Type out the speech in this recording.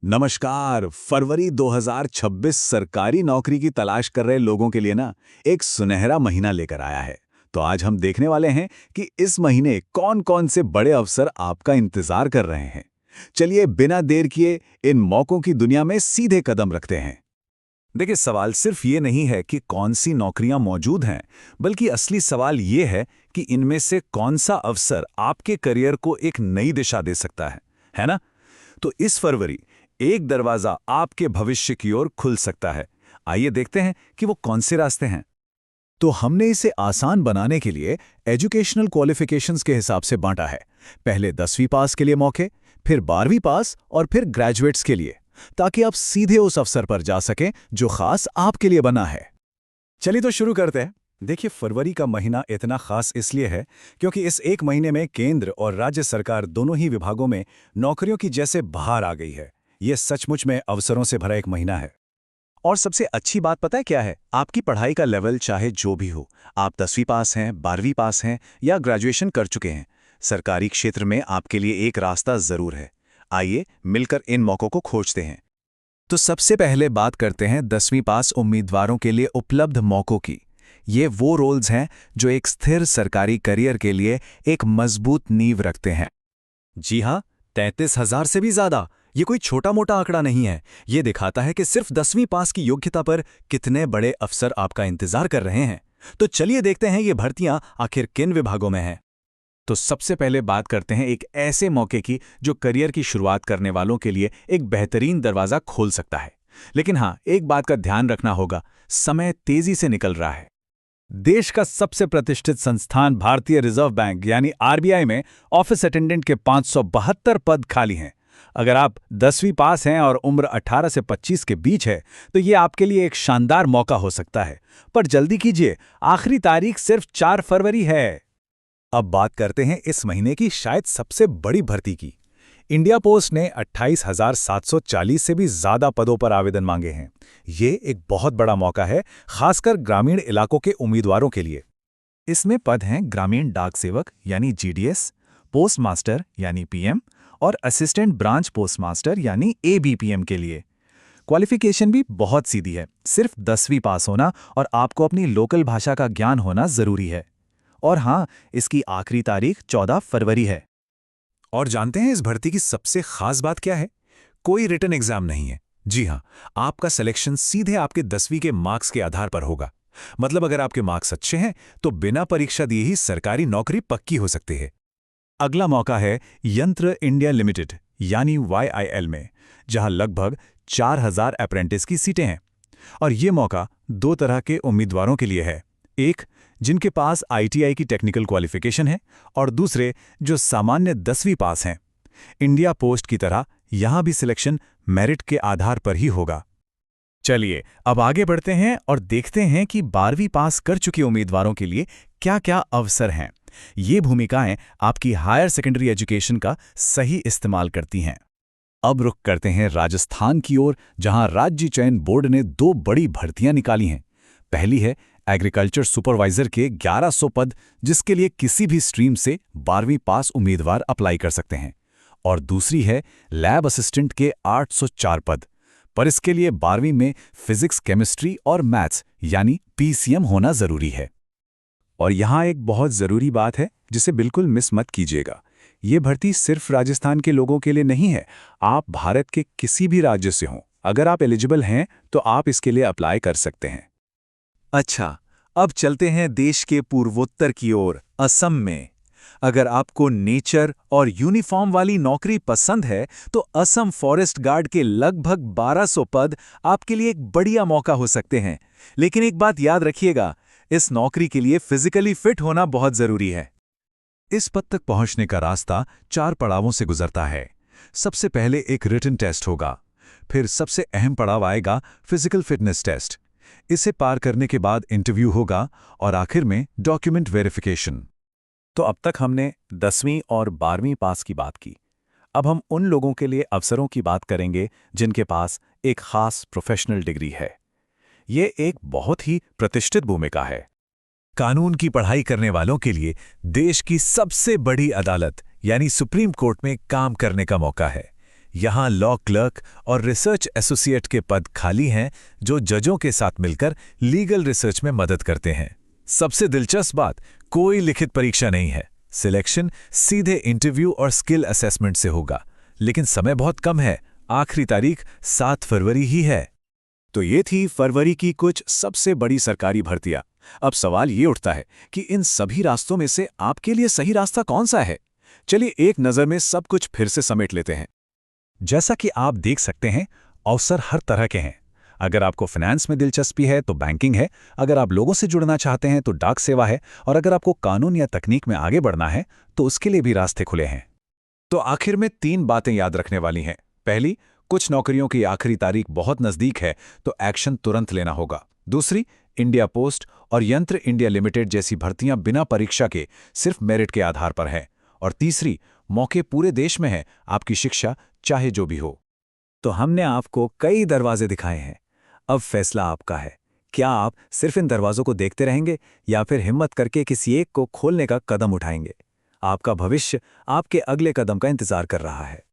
नमस्कार। फरवरी 2026 सरकारी नौकरी की तलाश कर रहे लोगों के लिए ना एक सुनहरा महीना लेकर आया है। तो आज हम देखने वाले हैं कि इस महीने कौन-कौन से बड़े अवसर आपका इंतजार कर रहे हैं। चलिए बिना देर किए इन मौकों की दुनिया में सीधे कदम रखते हैं। देखिए, सवाल सिर्फ ये नहीं है कि कौन सी नौकरियां मौजूद हैं, बल्कि असली सवाल ये है कि इनमें से कौन सा अवसर आपके करियर को एक नई दिशा दे सकता है ना? तो इस फरवरी एक दरवाजा आपके भविष्य की ओर खुल सकता है। आइए देखते हैं कि वो कौन से रास्ते हैं। तो हमने इसे आसान बनाने के लिए एजुकेशनल क्वालिफिकेशंस के हिसाब से बांटा है। पहले 10वीं पास के लिए मौके, फिर 12वीं पास और फिर ग्रेजुएट्स के लिए, ताकि आप सीधे उस अवसर पर जा सकें जो खास आपके लिए बना है। चलिए तो शुरू करते हैं। देखिए, फरवरी का महीना इतना खास इसलिए है क्योंकि इस एक महीने में केंद्र और राज्य सरकार दोनों ही विभागों में नौकरियों की जैसे बहार आ गई है। ये सचमुच में अवसरों से भरा एक महीना है। और सबसे अच्छी बात पता है क्या है? आपकी पढ़ाई का लेवल चाहे जो भी हो, आप 10वीं पास हैं, 12वीं पास हैं या ग्रेजुएशन कर चुके हैं, सरकारी क्षेत्र में आपके लिए एक रास्ता जरूर है। आइए मिलकर इन मौकों को खोजते हैं। तो सबसे पहले बात करते हैं 10वीं पास उम्मीदवारों के लिए उपलब्ध मौकों की। ये वो रोल्स हैं जो एक स्थिर सरकारी करियर के लिए एक मजबूत नींव रखते हैं। जी हाँ, 33,000 से भी ज्यादा। ये कोई छोटा मोटा आंकड़ा नहीं है। ये दिखाता है कि सिर्फ 10वीं पास की योग्यता पर कितने बड़े अफसर आपका इंतजार कर रहे हैं। तो चलिए देखते हैं ये भर्तियां आखिर किन विभागों में हैं। तो सबसे पहले बात करते हैं एक ऐसे मौके की जो करियर की शुरुआत करने वालों के लिए एक बेहतरीन दरवाजा खोल सकता है। लेकिन हाँ, एक बात का ध्यान रखना होगा, समय तेजी से निकल रहा है। देश का सबसे प्रतिष्ठित संस्थान भारतीय रिजर्व बैंक यानी आरबीआई में ऑफिस अटेंडेंट के 572 पद खाली हैं। अगर आप 10वीं पास हैं और उम्र 18 से 25 के बीच है, तो ये आपके लिए एक शानदार मौका हो सकता है। पर जल्दी कीजिए, आखिरी तारीख सिर्फ 4 फरवरी है। अब बात करते हैं इस महीने की शायद सबसे बड़ी भर्ती की। इंडिया पोस्ट ने 28,740 से भी ज्यादा पदों पर आवेदन मांगे हैं। ये एक बहुत बड़ा मौका है, खासकर ग्रामीण इलाकों के उम्मीदवारों के लिए। इसमें पद हैं ग्रामीण डाक सेवक यानी जीडीएस, पोस्ट मास्टर यानी पीएम और असिस्टेंट ब्रांच पोस्ट मास्टर यानी एबीपीएम के लिए। क्वालिफिकेशन भी बहुत सीधी है, सिर्फ 10वीं पास होना और आपको अपनी लोकल भाषा का ज्ञान होना जरूरी है। और हाँ, इसकी आखिरी तारीख 14 फरवरी है। और जानते हैं इस भर्ती की सबसे खास बात क्या है? कोई रिटन एग्जाम नहीं है। जी हाँ, आपका सिलेक्शन सीधे आपके 10वीं के मार्क्स के आधार पर होगा। मतलब अगर आपके मार्क्स अच्छे हैं तो बिना परीक्षा दिए ही सरकारी नौकरी पक्की हो सकती है। अगला मौका है यंत्र इंडिया लिमिटेड यानी YIL में, जहां लगभग 4,000 अप्रेंटिस की सीटें हैं। और ये मौका दो तरह के उम्मीदवारों के लिए है। एक, जिनके पास ITI की टेक्निकल क्वालिफिकेशन है, और दूसरे जो सामान्य 10वीं पास हैं। इंडिया पोस्ट की तरह यहां भी सिलेक्शन मेरिट के आधार पर ही होगा। चलिए अब आगे बढ़ते हैं और देखते हैं कि 12वीं पास कर चुके उम्मीदवारों के लिए क्या-क्या अवसर हैं। ये भूमिकाएं आपकी हायर सेकेंडरी एजुकेशन का सही इस्तेमाल करती हैं। अब रुख करते हैं राजस्थान की ओर, जहां राज्य चयन बोर्ड ने 2 बड़ी भर्तियां निकाली हैं। पहली है एग्रीकल्चर सुपरवाइजर के 1100 पद, जिसके लिए किसी भी स्ट्रीम से 12वीं पास उम्मीदवार अप्लाई कर सकते हैं। और दूसरी है लैब असिस्टेंट के 804 पद, पर इसके लिए 12वीं में फिजिक्स, केमिस्ट्री और मैथ्स यानी PCM होना जरूरी है। और यहाँ एक बहुत ज़रूरी बात है जिसे बिल्कुल मिस मत कीजिएगा। ये भर्ती सिर्फ राजस्थान के लोगों के लिए नहीं है। आप भारत के किसी भी राज्य से हों, अगर आप एलिजिबल हैं तो आप इसके लिए अप्लाई कर सकते हैं। अच्छा, अब चलते हैं देश के पूर्वोत्तर की ओर, असम में। अगर आपको नेचर और यूनिफॉर्म वाली नौकरी पसंद है तो असम फॉरेस्ट गार्ड के लगभग 1200 पद आपके लिए एक बढ़िया मौका हो सकते हैं। लेकिन एक बात याद रखिएगा, इस नौकरी के लिए फिजिकली फिट होना बहुत जरूरी है। इस पद तक पहुंचने का रास्ता 4 पड़ावों से गुजरता है। सबसे पहले एक रिटन टेस्ट होगा, फिर सबसे अहम पड़ाव आएगा फिजिकल फिटनेस टेस्ट। इसे पार करने के बाद इंटरव्यू होगा और आखिर में डॉक्यूमेंट वेरिफिकेशन। तो अब तक हमने 10वीं और 12वीं पास की बात की। अब हम उन लोगों के लिए अवसरों की बात करेंगे जिनके पास एक खास प्रोफेशनल डिग्री है। ये एक बहुत ही प्रतिष्ठित भूमिका है। कानून की पढ़ाई करने वालों के लिए देश की सबसे बड़ी अदालत यानी सुप्रीम कोर्ट में काम करने का मौका है। यहाँ लॉ क्लर्क और रिसर्च एसोसिएट के पद खाली हैं जो जजों के साथ मिलकर लीगल रिसर्च में मदद करते हैं। सबसे दिलचस्प बात, कोई लिखित परीक्षा नहीं है। सिलेक्शन सीधे इंटरव्यू और स्किल असेसमेंट से होगा, लेकिन समय बहुत कम है। आखिरी तारीख 7 फरवरी ही है। तो ये थी फरवरी की कुछ सबसे बड़ी सरकारी भर्तियां। अब सवाल ये उठता है कि इन सभी रास्तों में से आपके लिए सही रास्ता कौन सा है? चलिए एक नज़र में सब कुछ फिर से समेट लेते हैं। जैसा कि आप देख सकते हैं, अवसर हर तरह के हैं। अगर आपको फाइनेंस में दिलचस्पी है तो बैंकिंग है, अगर आप लोगों से जुड़ना चाहते हैं तो डाक सेवा है, और अगर आपको कानून या तकनीक में आगे बढ़ना है तो उसके लिए भी रास्ते खुले हैं। तो आखिर में 3 बातें याद रखने वाली हैं। पहली, कुछ नौकरियों की आखिरी तारीख बहुत नज़दीक है तो एक्शन तुरंत लेना होगा। दूसरी, इंडिया पोस्ट और यंत्र इंडिया लिमिटेड जैसी भर्तियां बिना परीक्षा के सिर्फ मेरिट के आधार पर हैं। और तीसरी, मौके पूरे देश में हैं, आपकी शिक्षा चाहे जो भी हो। तो हमने आपको कई दरवाजे दिखाए हैं। अब फैसला आपका है। क्या आप सिर्फ इन दरवाजों को देखते रहेंगे या फिर हिम्मत करके किसी एक को खोलने का कदम उठाएंगे? आपका भविष्य आपके अगले कदम का इंतजार कर रहा है।